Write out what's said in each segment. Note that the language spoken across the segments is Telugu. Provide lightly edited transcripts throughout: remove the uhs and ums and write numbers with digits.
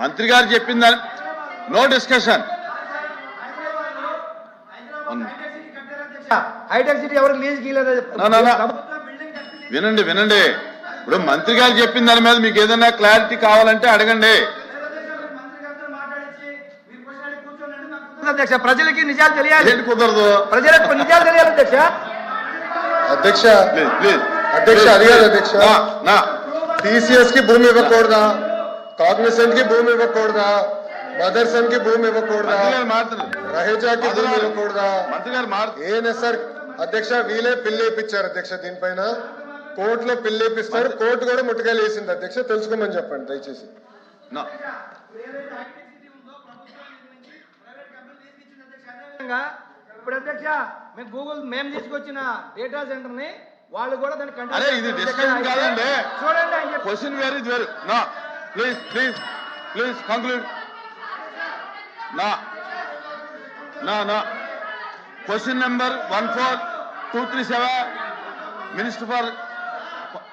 మంత్రి గారు చెప్పిందని నో డిస్కషన్. హైటెక్ సిటీ ఎవరు లీజ్ వినండి వినండి, ఇప్పుడు మంత్రి గారు చెప్పిన దాని మీద మీకు ఏదైనా క్లారిటీ కావాలంటే అడగండి. అధ్యక్ష ప్రజలకి నిజాలు తెలియాలి. ఏంటి కుదరదు? ప్రజలకు నిజాలు తెలియాలి అధ్యక్ష. అధ్యక్ష ప్లీజ్ ప్లీజ్ అధ్యక్ష అడిగారు అధ్యక్ష, నా టీసీఎస్ కి భూమి ఇవ్వకూడదా, కాగ్నిసెంట్ కి భూమి ఇవ్వకూడదా, మదర్సన్ కి భూమి ఇవ్వకూడదా, రహేజాకి భూమి ఇవ్వకూడదా, మంత్రి గారు ఏఎన్ఎస్ఆర్ అధ్యక్ష వీలే పిల్లి వేయించారు అధ్యక్ష. దీనిపైన కోర్టులో పిల్లి వేపిస్తారు, కోర్టు కూడా ముట్టుకాయలు వేసింది అధ్యక్ష. తెలుసుకోమని చెప్పండి దయచేసి. ఇప్పుడు అధ్యక్ష మేము గూగుల్ మేము తీసుకొచ్చిన డేటా సెంటర్ ని వాళ్ళు కూడా దాన్ని అరే ఇది డిస్కషన్ కాదండి, చూడండి. క్వశ్చన్ వేరు ఇది వేరు. నా ప్లీజ్ ప్లీజ్ ప్లీజ్ కంక్లూడ్. నా నా నా question number 14237 minister for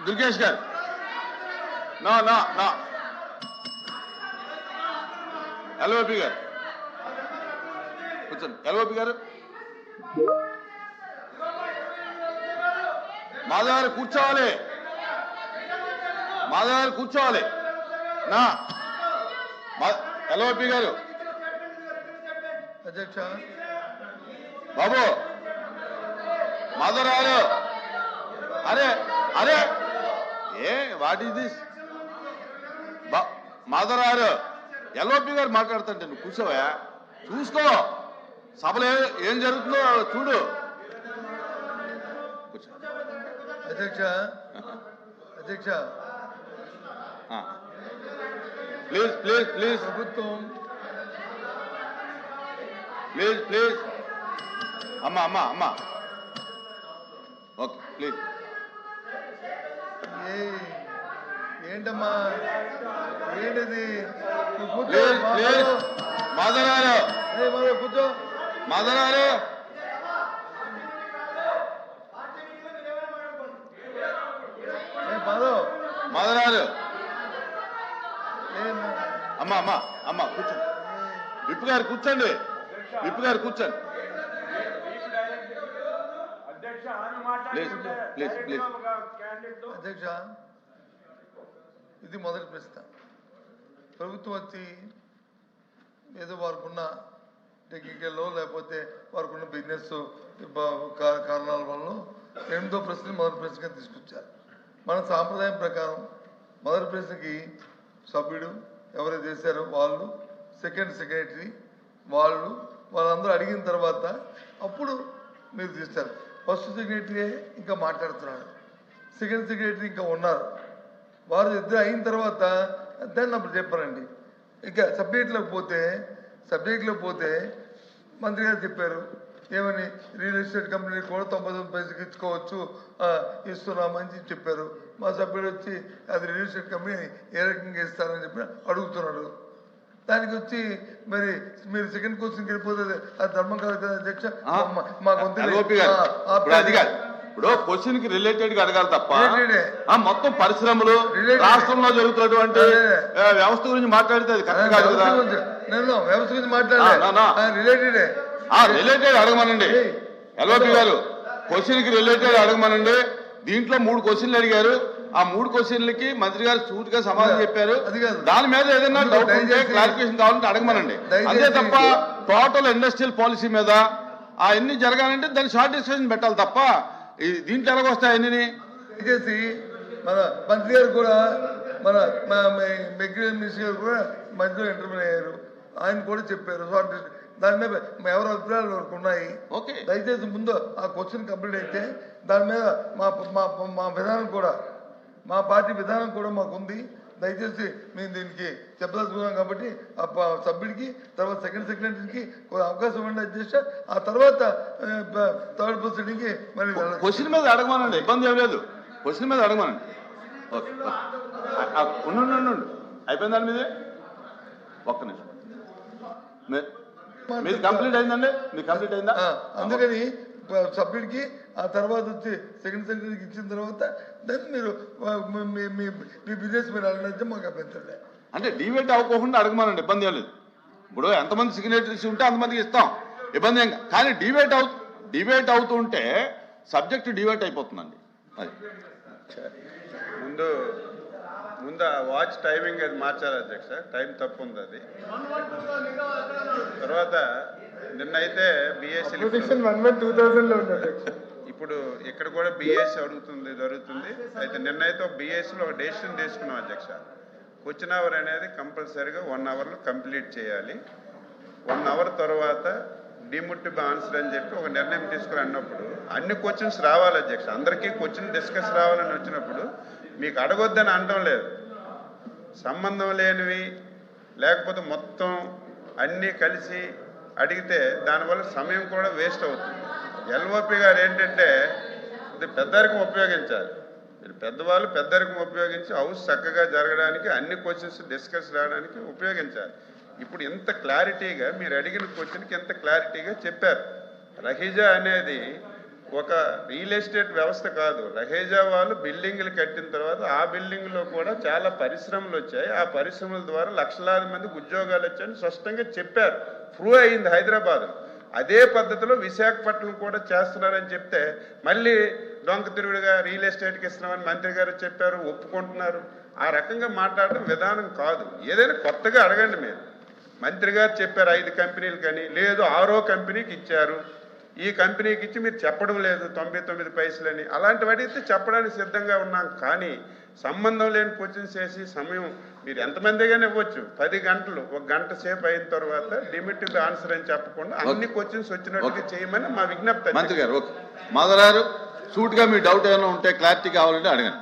Durgesh గారు. నా నా నా ఎల్ఓపి గారు కూర్చోండి. ఎల్ఓపి గారు మాధవ్ కూర్చోవాలి, మాధవ్ కూర్చోవాలి. నా ఎల్ఓపి గారు అధ్యక్ష బాబు మాధవ్ గారు, అరే అరే ఏ వాట్ ఈస్ దిస్? మాధవ్ గారు ఎల్ఓపి గారు మాట్లాడుతుంటే నువ్వు కూర్చోవా, చూసుకో సభలో ఏం జరుగుతుందో చూడు. అధ్యక్ష అధ్యక్ష ప్లీజ్ ప్లీజ్ ప్లీజ్ ప్రభుత్వం ప్లీజ్ ప్లీజ్ అమ్మా అమ్మా అమ్మా ఓకే ప్లీజ్. ఏంటమ్మా ఏంటిది? ప్లీజ్ ప్లీజ్ మాధవ్ గారు, కూర్చో మాధవ్ గారు మాధవ్ గారు అమ్మా అమ్మా అమ్మా కూర్చోండి. విప్పు గారు కూర్చోండి, విప్పు గారు కూర్చోండి. Please please please. అధ్యక్ష ఇది మొదటి ప్రశ్న. ప్రభుత్వం వచ్చి ఏదో వారికున్న టెక్నికల్లో లేకపోతే వారికున్న బిజినెస్ కారణాల వల్ల 8వ ప్రశ్న మొదటి ప్రశ్నగా తీసుకొచ్చారు. మన సాంప్రదాయం ప్రకారం మొదటి ప్రశ్నకి సభ్యుడు ఎవరైతే చేశారో వాళ్ళు, సెకండ్ సెక్రటరీ వాళ్ళందరూ అడిగిన తర్వాత అప్పుడు మీరు తీస్తారు. ఫస్ట్ సెక్రటరీ ఇంకా మాట్లాడుతున్నాడు, సెకండ్ సెక్రటరీ ఇంకా ఉన్నారు. వారు ఇద్దరు అయిన తర్వాత దాన్ని అప్పుడు చెప్పారండి. ఇంకా సబ్జెక్ట్లోకి పోతే మంత్రి గారు చెప్పారు ఏమని, రియల్ ఎస్టేట్ కంపెనీ కూడా 99 పైసలకి ఇచ్చుకోవచ్చు ఇస్తున్నామని చెప్పారు. మా సభ్యుడు వచ్చి అది రియల్ ఎస్టేట్ కంపెనీ ఏ రకంగా ఇస్తారని చెప్పి అడుగుతున్నాడు. దానికి వచ్చి మరి మీరు సెకండ్ క్వశ్చన్కి వెళ్ళిపోతుంది, అది ధర్మం కాదు కదా అధ్యక్ష. ఇప్పుడు క్వశ్చన్ కి రిలేటెడ్ గా అడగాలి తప్ప మొత్తం పరిశ్రమలు రాష్ట్రంలో జరుగుతున్నటువంటి వ్యవస్థ గురించి మాట్లాడితే అది కరెక్ట్ కాదు కదా. నేను వ్యవస్థ గురించి మాట్లాడే రిలేటెడ్ అడగమనండి. ఎల్ఓపి గారు క్వశ్చన్ కి రిలేటెడ్ అడగమనండి. దీంట్లో 3 క్వశ్చన్లు అడిగారు, ఆ 3 క్వశ్చన్లకి మంత్రి గారు సూటిగా సమాధానం చెప్పారు. దాని మీద ఏదైనా డౌట్ ఉంటే క్లారిఫికేషన్ కావాలంటే అడగమనండి. అంతే తప్ప టోటల్ ఇండస్ట్రియల్ పాలసీ మీద అవన్నీ జరగాలంటే దాన్ని షార్ట్ డిస్కషన్ పెట్టాలి తప్ప దీంట్లో ఎలాగొస్తాయి అన్ని. దయచేసి మన మంత్రి గారు కూడా మన మెగ్రీన్ మినిస్టర్ గారు కూడా మధ్యలో ఇంటర్వ్యూ అయ్యారు, ఆయన కూడా చెప్పారు షార్ట్ డిస్కషన్. దాని మీద ఎవరి అభిప్రాయాలు వరకు ఉన్నాయి. దయచేసి ముందు ఆ క్వశ్చన్ కంప్లీట్ అయితే దాని మీద మా విధానం కూడా, మా పార్టీ విధానం కూడా మాకు ఉంది. దయచేసి మేము దీనికి చెప్పదలుచుకున్నాం కాబట్టి ఆ సభ్యుడికి తర్వాత సెకండ్ సెక్రటరీకి అవకాశం ఇవ్వండి అధ్యక్ష. ఆ తర్వాత థర్డ్ ప్రొసీడింగ్కి మరి క్వశ్చన్ మీద అడగమనండి, ఇబ్బంది ఏం లేదు. క్వశ్చన్ మీద అడగమనండి. ఉండు అయిపోయింది దాని మీదే. ఒక్క నిమిషం, మీది కంప్లీట్ అయిందండి? మీకు కంప్లీట్ అయిందా? అందుకని సభ్యుడికి ఆ తర్వాత వచ్చి సెకండ్ సెక్రటరీకి ఇచ్చిన తర్వాత దాన్ని మీరు మీ బిజినెస్ మీరు అడిగితే మాకు అభ్యంతరం. అంటే డిబేట్ అవ్వకుండా అడగమనండి, ఇబ్బంది ఏం లేదు. ఇప్పుడు ఎంతమంది సిగ్నేచరీస్ ఉంటే అంతమందికి ఇస్తాం, ఇబ్బంది ఏం కాదు. కానీ డిబేట్ అవుతుంటే సబ్జెక్ట్ డిబేట్ అయిపోతుందండి. అది ముందు ఆ వాచ్ టైమింగ్ అది మార్చాలి అధ్యక్ష, టైం తప్పు ఉంది అది. తర్వాత నిన్నైతే బిఎస్సీ ఇప్పుడు ఇక్కడ కూడా బిఎస్సీ జరుగుతుంది. అయితే నిన్నైతే బిఎస్సీలో ఒక డెసిషన్ తీసుకున్నాం అధ్యక్ష. క్వశ్చన్ అవర్ అనేది కంపల్సరీగా 1 అవర్లో కంప్లీట్ చేయాలి. 1 అవర్ తర్వాత డిముట్టిబుల్ ఆన్సర్ అని చెప్పి ఒక నిర్ణయం తీసుకుని అన్నప్పుడు అన్ని క్వశ్చన్స్ రావాలి అధ్యక్ష. అందరికీ క్వశ్చన్ డిస్కస్ రావాలని వచ్చినప్పుడు మీకు అడగొద్దని అనడం లేదు. సంబంధం లేనివి లేకపోతే మొత్తం అన్నీ కలిసి అడిగితే దానివల్ల సమయం కూడా వేస్ట్ అవుతుంది. ఎల్ఓపి గారు ఏంటంటే ఇది పెద్దరికం ఉపయోగించాలి. మీరు పెద్దవాళ్ళు పెద్దరికం ఉపయోగించి హౌస్ చక్కగా జరగడానికి అన్ని క్వశ్చన్స్ డిస్కస్ రావడానికి ఉపయోగించాలి. ఇప్పుడు ఇంత క్లారిటీగా మీరు అడిగిన క్వశ్చన్కి ఎంత క్లారిటీగా చెప్పారు. రహీజా అనేది ఒక రియల్ ఎస్టేట్ వ్యవస్థ కాదు. రహేజా వాళ్ళు బిల్డింగ్లు కట్టిన తర్వాత ఆ బిల్డింగ్లో కూడా చాలా పరిశ్రమలు వచ్చాయి. ఆ పరిశ్రమల ద్వారా లక్షలాది మందికి ఉద్యోగాలు వచ్చాయని స్పష్టంగా చెప్పారు. ప్రూవ్ అయింది హైదరాబాద్. అదే పద్ధతిలో విశాఖపట్నం కూడా చేస్తున్నారని చెప్తే మళ్ళీ డొంక తిరుగుడుగా రియల్ ఎస్టేట్కి ఇస్తున్నామని మంత్రి గారు చెప్పారు, ఒప్పుకుంటున్నారు. ఆ రకంగా మాట్లాడడం విధానం కాదు. ఏదైనా కొత్తగా అడగండి. మీరు మంత్రి గారు చెప్పారు 5 కంపెనీలు కానీ, లేదు 6వ కంపెనీకి ఇచ్చారు, ఈ కంపెనీకి ఇచ్చి మీరు చెప్పడం లేదు 99 పైసలని. అలాంటివి అడిగితే చెప్పడానికి సిద్ధంగా ఉన్నాం. కానీ సంబంధం లేని క్వశ్చన్స్ వేసి సమయం మీరు ఎంతమందిగానే ఇవ్వచ్చు. 10 గంటలు 1 గంట సేపు అయిన తర్వాత డిమిటివ్ ఆన్సర్ అని చెప్పకుండా అన్ని క్వశ్చన్స్ వచ్చినట్టుగా చేయమని మా విజ్ఞప్తి. మంత్రి గారు ఓకే, మాధవరారు సూట్ గా మీ డౌట్ ఏమైనా ఉంటే క్లారిటీ కావాలంటే అడగండి.